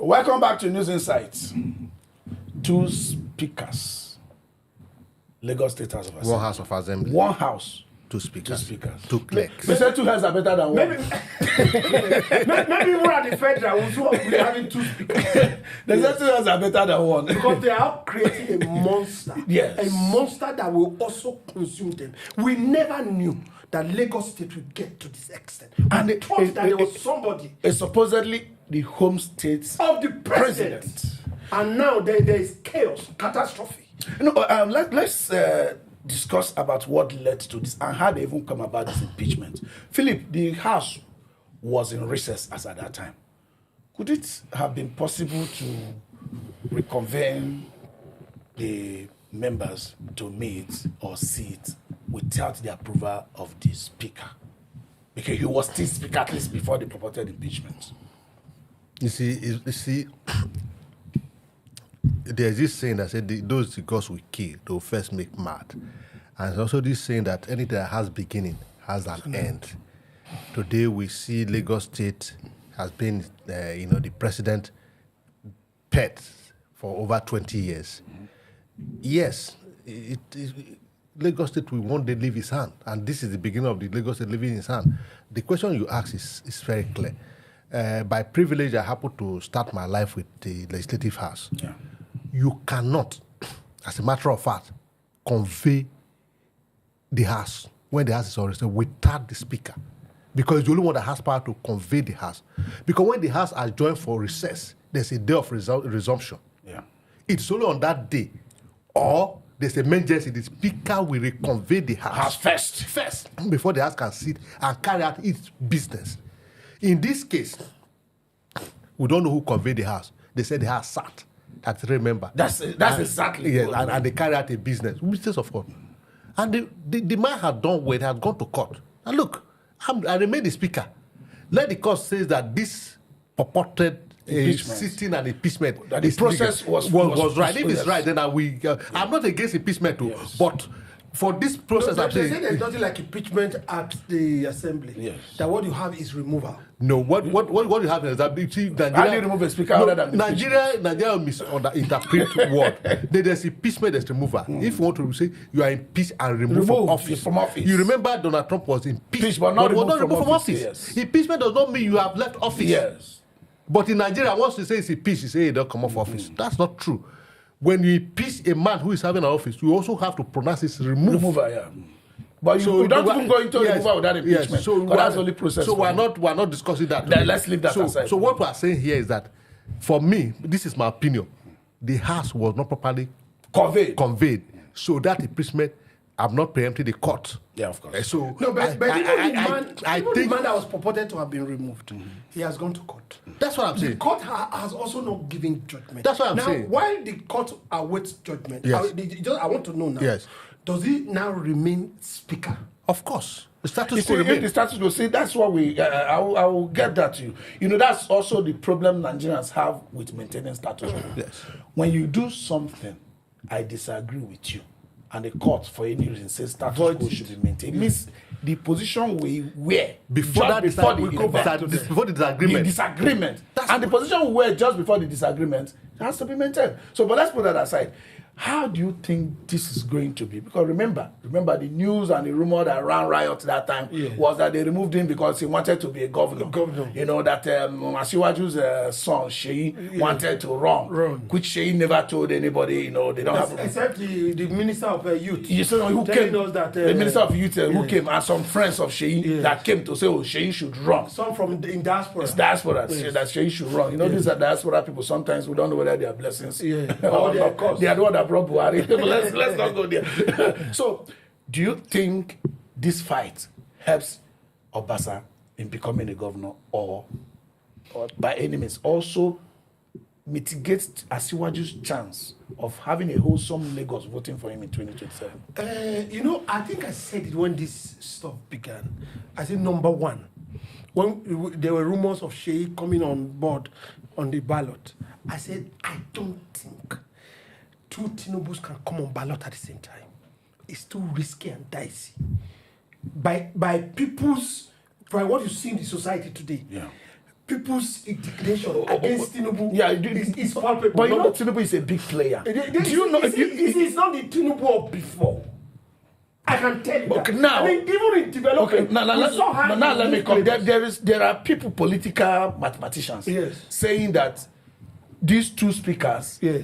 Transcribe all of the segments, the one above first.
Welcome back to News Insights. 2 speakers. Lagos State House of Assembly. 1 House of Assembly. 1 house. 2 speakers. 2 speakers. 2 clerks. They said 2 heads are better than 1. Maybe we're at the federal, we're having 2 speakers. They said 2 heads are better than 1. Because they are creating a monster. Yes. A monster that will also consume them. We never knew that Lagos State would get to this extent. And they thought that there was somebody. It's supposedly the home state Of the president. And now there is chaos, catastrophe. Let's discuss about what led to this and how they even come about this impeachment. Philip, the House was in recess as at that time. Could it have been possible to reconvene the members to meet or sit without the approval of the speaker? Because he was still speaker at least before the purported impeachment. You see, there's this saying that said those gods we kill, they'll first make mad. And there's also this saying that anything that has beginning has an end. Today we see Lagos State has been, the president pet for over 20 years. Yes, Lagos State will one day leave his hand, and this is the beginning of the Lagos State leaving his hand. The question you ask is very clear. By privilege, I happen to start my life with the Legislative House. Yeah. You cannot, as a matter of fact, convey the House when the House is on recess without the Speaker, because it's the only one that has power to convey the House. Because when the House are joined for recess, there's a day of resumption. Yeah. It's only on that day, or there's emergency, the Speaker will reconvene the House first, before the House can sit and carry out its business. In this case, we don't know who conveyed the House. They said the House sat. That's remember. That's exactly. Yes, and they carry out a business of course. And the man had done well, had gone to court. And look, I remain the speaker. Let the court say that this purported sitting and impeachment, that the process was right. If it's right, then I'm not against impeachment too, but for this process, I'm saying there's nothing like impeachment at the assembly. Yes. That what you have is removal. No, what you have is that Nigeria, how do you remove a speaker other than Nigeria misinterpret word. There's impeachment, there's removal. If you want to say you are impeached and removed from office. You remember Donald Trump was impeached, but not removed from office. Yes. Impeachment does not mean you have left office. Yes. But in Nigeria, once you say it's impeached, you say you don't come off office. That's not true. When you impeach a man who is having an office, you also have to pronounce his removal. Yeah. But you don't even go into removal without impeachment. Yes. So that's the only process. So we're not discussing that. Then let's leave that aside. So what we're saying here is that, for me, this is my opinion, the House was not properly conveyed. So that impeachment, I'm not preempting the court. Yeah, of course. So no, but I think the man that was purported to have been removed, he has gone to court. That's what I'm saying. The court has also not given judgment. That's what I'm saying. Now, while the court awaits judgment, yes. I want to know now. Yes. Does he now remain speaker? Of course. The status quo remains. The status quo, see, that's what I will get that to you. That's also the problem Nigerians have with maintaining status quo. Yes. When you do something, I disagree with you, and the court, for any reason, says status quo should be maintained. It means the position we were before the disagreement. And the position we were just before the disagreement has to be maintained. So, but let's put that aside. How do you think this is going to be? Because remember the news and the rumor that ran riot that time was that they removed him because he wanted to be a governor. You know, that Asiwaju's son, Sheyi, wanted to run, which Sheyi never told anybody, you know, they don't have... Except the Minister of Youth. You said who came? Us that, the Minister of Youth who came, and some friends of Sheyi that came to say, Sheyi should run. Some from in diaspora. It's diaspora that Sheyi should run. You know, these are diaspora people. Sometimes we don't know whether they are blessings. Of course. They are the one that brought Buhari. let's not go there. So, do you think this fight helps Obasa in becoming a governor, or by any means also mitigates Asiwaju's chance of having a wholesome Lagos voting for him in 2027? I think I said it when this stuff began. I said, number one, when there were rumors of Sheyi coming on board on the ballot, I said, I don't think 2 Tinubus can come on ballot at the same time. It's too risky and dicey. By what you see in the society today, people's indignation against Tinubu is palpable. But you know Tinubu is a big player. Do you know? It's not the Tinubu of before. I can tell you okay, that. now, I mean, even in development, now let me come. There are people, political mathematicians, saying that these two speakers, in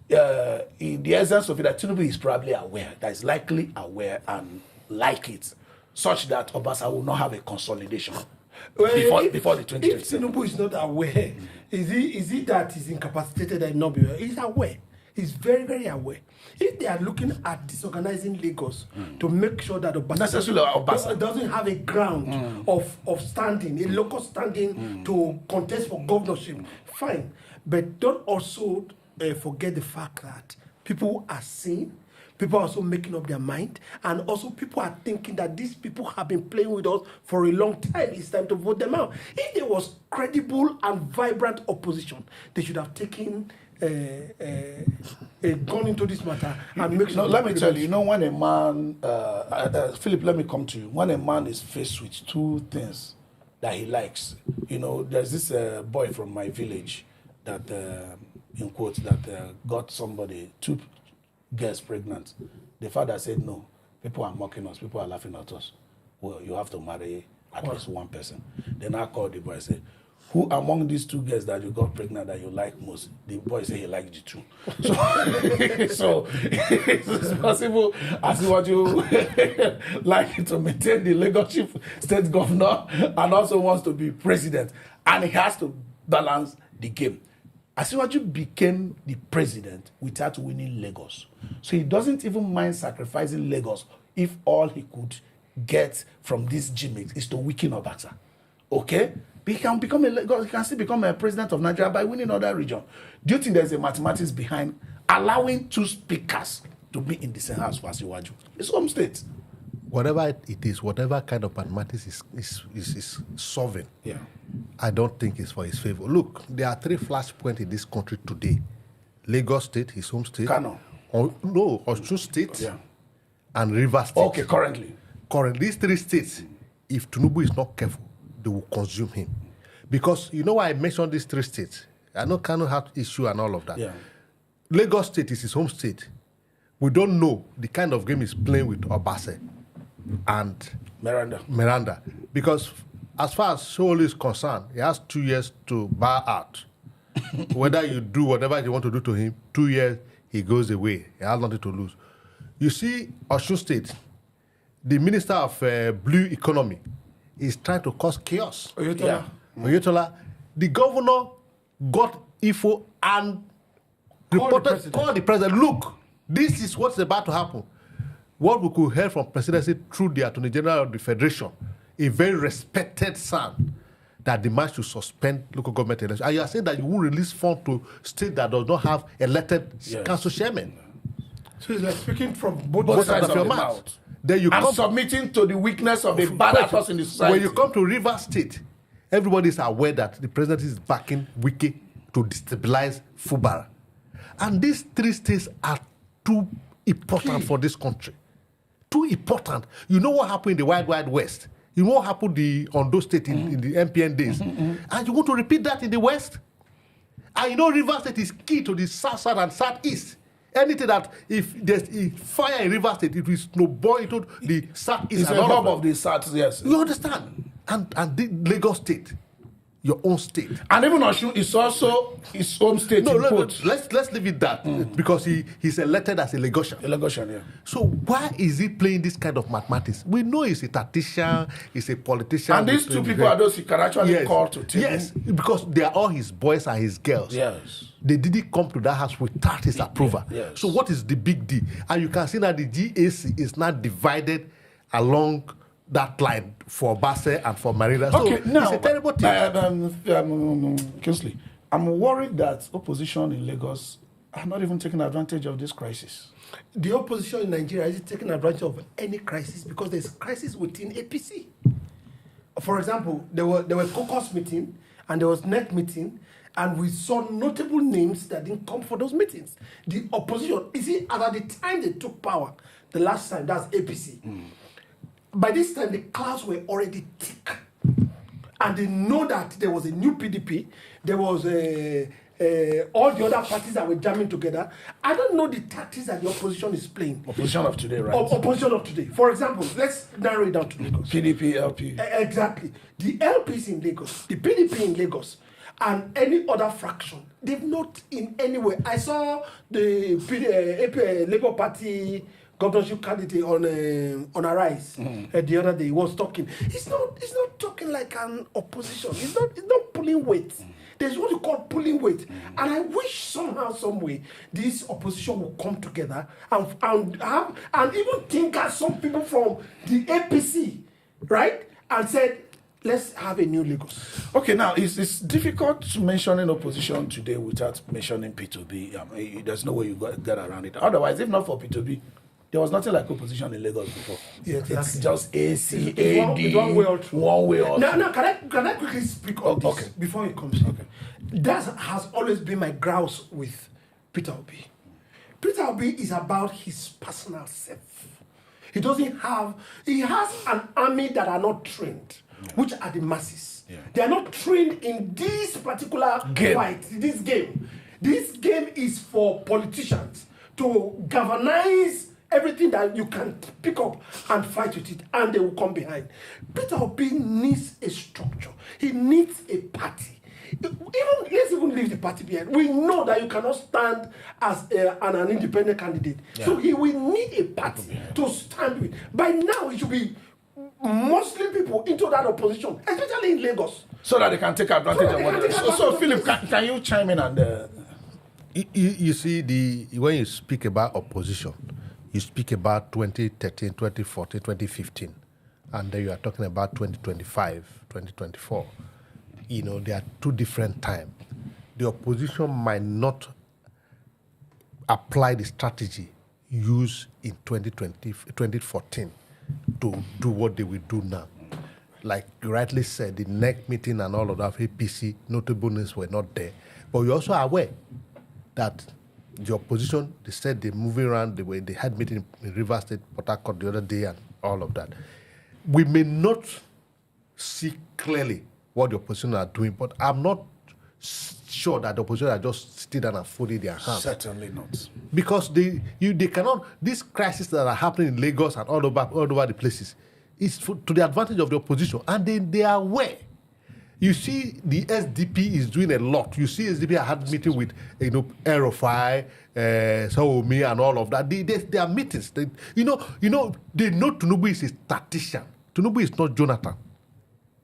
the essence of it, that Tinubu is probably aware, that is likely aware and like it, such that Obasa will not have a consolidation before the 2027. If Tinubu is not aware, is it that he's incapacitated and not be aware? He's aware. He's very, very aware. If they are looking at disorganizing Lagos to make sure that Obasa doesn't have a ground of standing, a local standing to contest for governorship, fine. But don't also forget the fact that people are seeing, people are also making up their mind, and also people are thinking that these people have been playing with us for a long time. It's time to vote them out. If there was credible and vibrant opposition, they should have taken gone into this matter and make sure. No, let me tell you, when a man, Philip, let me come to you. When a man is faced with two things that he likes, there's this boy from my village that, in quotes, that got two girls pregnant. The father said, no, people are mocking us, people are laughing at us. Well, you have to marry at least one person. Then I called the boy and said, who among these two girls that you got pregnant that you like most? The boy said he liked you too. So it's possible as what you like to maintain the Lagos state governor and also wants to be president. And he has to balance the game. Asiwaju became the president without winning Lagos. So he doesn't even mind sacrificing Lagos if all he could get from this gimmick is to weaken Obasa. Okay? He can still become a president of Nigeria by winning other region. Do you think there's a mathematics behind allowing two speakers to be in the same house for Asiwaju? It's home state. Whatever it is, whatever kind of mathematics is solving, I don't think it's for his favor. Look, there are 3 flashpoints in this country today. Lagos State, his home state. Kano. Osun State and Rivers State. Okay, currently. These 3 states, if Tinubu is not careful, they will consume him. Because you know why I mentioned these 3 states? I know Kano had issue and all of that. Yeah. Lagos State is his home state. We don't know the kind of game he's playing with Obasa and Meranda. Because as far as Seoul is concerned, he has 2 years to bow out. Whether you do whatever you want to do to him, 2 years, he goes away. He has nothing to lose. You see, Osun State, the Minister of Blue Economy, is trying to cause chaos. Oyotola. The governor got info and called the president. Look, this is what's about to happen. What we could hear from presidency through the Attorney General of the Federation, a very respected son, that the man should suspend local government elections. And you are saying that you will release funds to state that does not have elected council chairman. So it's like speaking from both sides of your mouth. Then you come submitting to the weakness of the bad actors in the society. When you come to Rivers State, everybody is aware that the president is backing Wike to destabilize Fubara. And these 3 states are too important for this country. Too important. You know what happened in the Wild Wild West? You know what happened in Ondo State in the MPN days? And you want to repeat that in the West? And you know Rivers State is key to the South and Southeast. Anything that if there's a fire in Rivers State, it will snowball into the Southeast. It's a hub of the South, yes. You understand? And the Lagos State, your own state. And even Osun is also his home state. Let's leave it that because he's elected as a Lagosian. A Lagosian, yeah. So why is he playing this kind of mathematics? We know he's a tactician, he's a politician. And these 2 people are those he can actually call to table. Yes, because they are all his boys and his girls. Yes. They didn't come to that house without his approval. Yes. So what is the big deal? And you can see that the GAC is not divided along that line for Obasa and for Meranda. Okay, so now, it's a terrible thing. Kingsley, I'm worried that opposition in Lagos are not even taking advantage of this crisis. The opposition in Nigeria is taking advantage of any crisis because there's crisis within APC. For example, there were caucus meeting and there was net meeting, and we saw notable names that didn't come for those meetings. The opposition, at the time they took power, the last time, that's APC. By this time, the clouds were already thick. and they know that there was a new PDP, there was all the other parties that were jamming together. I don't know the tactics that the opposition is playing. Opposition of today, right? Opposition of today. For example, let's narrow it down to Lagos. PDP, LP. Exactly. The LPs in Lagos, the PDP in Lagos, and any other fraction, they've not in any way. I saw the Labour Party governorship candidate on Arise the other day. He was talking. He's not talking like an opposition. He's not pulling weight. There's what you call pulling weight, and I wish somehow, some way, this opposition will come together and even think as some people from the APC, right, and said, let's have a new Lagos. Okay, now it's difficult mentioning opposition today without mentioning P2B. There's no way you get around it. Otherwise, if not for P2B, there was nothing like opposition in Lagos before. Yeah, exactly. It's just AC, AD, one way or two. Now, can I quickly speak on this before it comes? Okay. That has always been my grouse with Peter Obi. Peter Obi is about his personal self. He has an army that are not trained, which are the masses. Yeah. They are not trained in this particular fight, this game. This game is for politicians to galvanize everything that you can pick up and fight with it, and they will come behind. Peter Obi needs a structure. He needs a party. Let's even leave the party behind. We know that you cannot stand as an independent candidate. Yeah. So he will need a party to stand with. By now, it should be Muslim people into that opposition, especially in Lagos. So that they can take advantage of what it is. So Philip, can you chime in on the... You see, when you speak about opposition, you speak about 2013, 2014, 2015, and then you are talking about 2025, 2024. There are two different times. The opposition might not apply the strategy used in 2014 to do what they will do now. Like you rightly said, the NEC meeting and all of that, APC, notableness were not there. But you're also aware that the opposition, they said they're moving around, they had meeting in River State, Port Harcourt the other day and all of that. We may not see clearly what the opposition are doing, but I'm not sure that the opposition are just sitting down and folding their hands. Certainly not. Because they cannot, these crises that are happening in Lagos and all over the places, is to the advantage of the opposition, and they are aware. You see, the SDP is doing a lot. You see, SDP had meeting with Aerofy, Saomi, and all of that. They are meetings. They know Tinubu is a statistician. Tinubu is not Jonathan.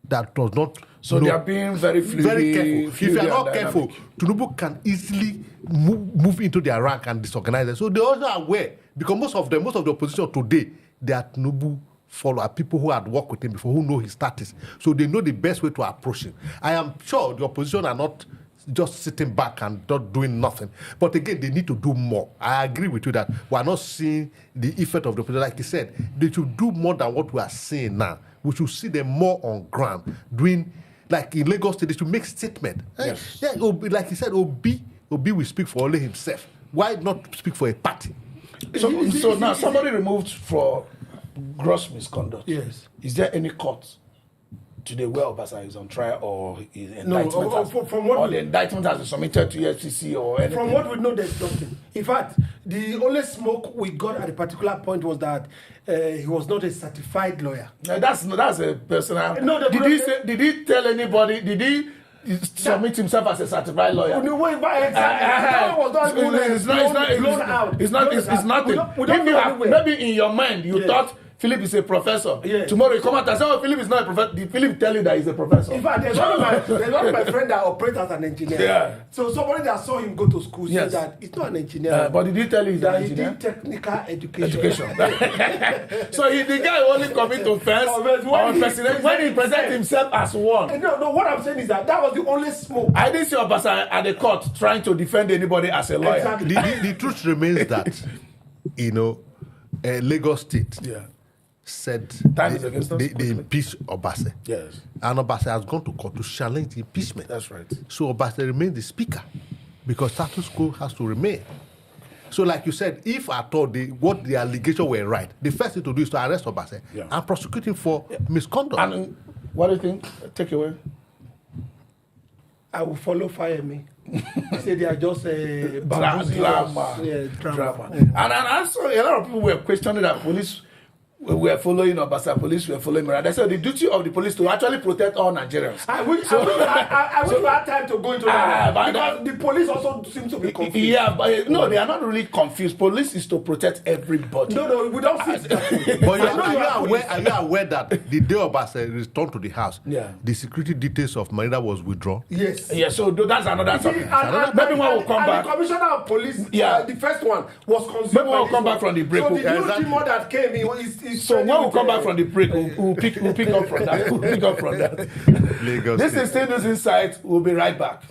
That was not. So they are being very careful. If you are not careful, Tinubu can easily move into their rank and disorganize them. So they are also aware, because most of the opposition today, they are Tinubu follow, are people who had worked with him before, who know his status. So they know the best way to approach him. I am sure the opposition are not just sitting back and not doing nothing. But again, they need to do more. I agree with you that we are not seeing the effect of the opposition. Like he said, they should do more than what we are seeing now. We should see them more on ground, doing, like in Lagos State, they should make statement. Yes. Yeah, like he said, Obi will speak for only himself. Why not speak for a party? So now somebody removed for gross misconduct. Yes. Is there any court today where Obasa is on trial, or his indictment the indictment has been submitted to EFCC or anything? From what we know, there's nothing. In fact, the only smoke we got at a particular point was that he was not a certified lawyer. No, that's a personal. No, did he tell anybody? Did he submit himself as a certified lawyer? No, wait, it's nothing. Maybe in your mind you thought Philip is a professor. Yeah. Tomorrow you come out and say, Philip is not a professor. Did Philip tell you that he's a professor? In fact, there's one of my friends that operates as an engineer. Yeah. So somebody that saw him go to school said that he's not an engineer. But did he tell you he's an engineer? He did technical education. So the guy only coming to first when he presents himself as one. No, what I'm saying is that was the only smoke. I didn't see Obasa at the court trying to defend anybody as a lawyer. Exactly. The truth remains that, Lagos State said they impeached Obasa. Yes. And Obasa has gone to court to challenge the impeachment. That's right. So Obasa remains the speaker because status quo has to remain. So like you said, if at all what the allegation were right, the first thing to do is to arrest Obasa and prosecute him for misconduct. And what do you think? Take away. I will follow Fire Me. He said they are just drama. And also a lot of people were questioning that police were following Obasa, police were following Meranda. So the duty of the police to actually protect all Nigerians. I wish we had time to go into that because the police also seem to be confused. Yeah, but no, they are not really confused. Police is to protect everybody. No, we don't fix that. But are you aware that the day Obasa returned to the house, the security details of Meranda was withdrawn? Yes. Yeah, so that's another topic. Maybe when we'll come back. The commissioner of police, the first one, was consumed. Maybe we'll come back from the break. So the new demo that came in so when we come back from the break, we'll pick up from that. We'll pick up from that. Lagos This is Still News Insight. We'll be right back.